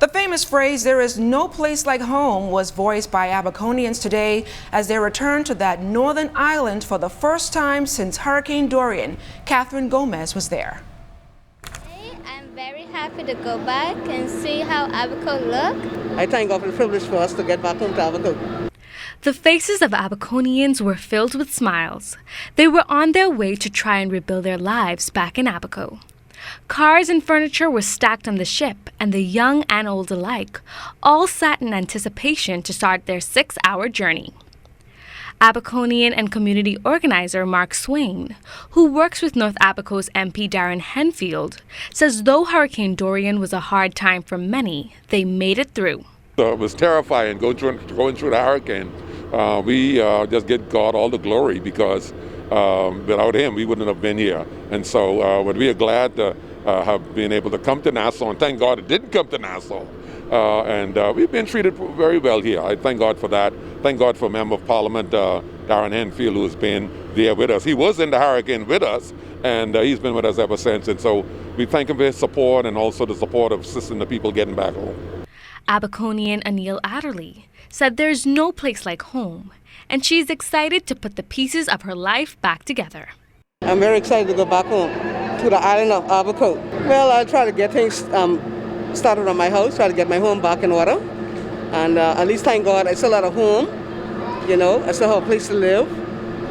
The famous phrase, "there is no place like home," was voiced by Abaconians today as they returned to that northern island for the first time since Hurricane Dorian. Catherine Gomez was there. I'm very happy to go back and see how Abaco look. I thank God for the privilege for us to get back home to Abaco. The faces of Abaconians were filled with smiles. They were on their way to try and rebuild their lives back in Abaco. Cars and furniture were stacked on the ship, and the young and old alike all sat in anticipation to start their 6-hour journey. Abaconian and community organizer Mark Swain, who works with North Abaco's MP Dorian Henfield, says though Hurricane Dorian was a hard time for many, they made it through. So it was terrifying going through the hurricane. We just give God all the glory because without him, we wouldn't have been here. And so but we are glad to have been able to come to Nassau, and thank God it didn't come to Nassau. And we've been treated very well here. I thank God for that. Thank God for Member of Parliament Dorian Henfield, who's been there with us. He was in the hurricane with us, and he's been with us ever since. And so we thank him for his support and also the support of assisting the people getting back home. Abaconian Anil Adderley said there's no place like home, and she's excited to put the pieces of her life back together. I'm very excited to go back home to the island of Abaco. Well, I'll try to get things started on my house, try to get my home back in order. And at least thank God I still have a home, you know, I still have a place to live.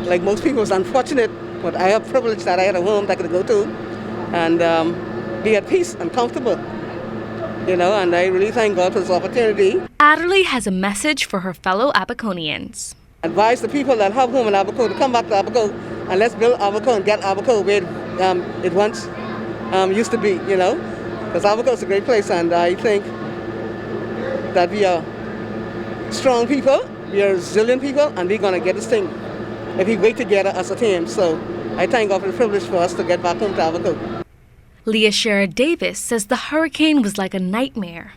Like most people, it's unfortunate, but I have privilege that I had a home that I could go to and be at peace and comfortable. You know, and I really thank God for this opportunity. Adderley has a message for her fellow Abaconians. Advise the people that have home in Abaco to come back to Abaco and let's build Abaco and get Abaco where it once used to be, you know. Because Abaco is a great place, and I think that we are strong people, we are resilient people, and we're going to get this thing if we wait together as a team. So I thank God for the privilege for us to get back home to Abaco. Leah Shera Davis says the hurricane was like a nightmare,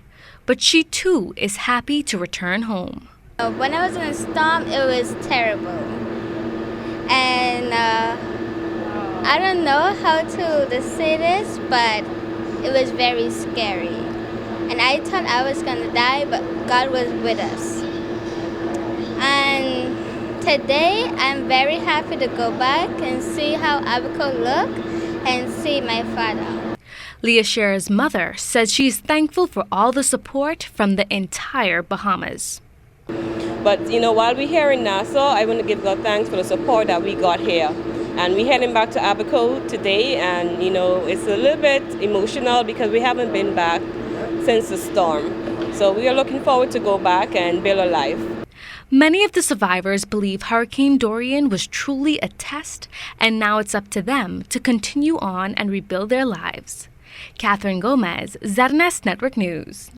but she too is happy to return home. When I was in a storm, it was terrible. And I don't know how to say this, but it was very scary. And I thought I was going to die, but God was with us. And today, I'm very happy to go back and see how Abaco look and see my father. Leah Shera's mother says she's thankful for all the support from the entire Bahamas. But, you know, while we're here in Nassau, I want to give God thanks for the support that we got here. And we're heading back to Abaco today, and, you know, it's a little bit emotional because we haven't been back since the storm. So we are looking forward to go back and build a life. Many of the survivors believe Hurricane Dorian was truly a test, and now it's up to them to continue on and rebuild their lives. Catherine Gomez, ZNS Network News.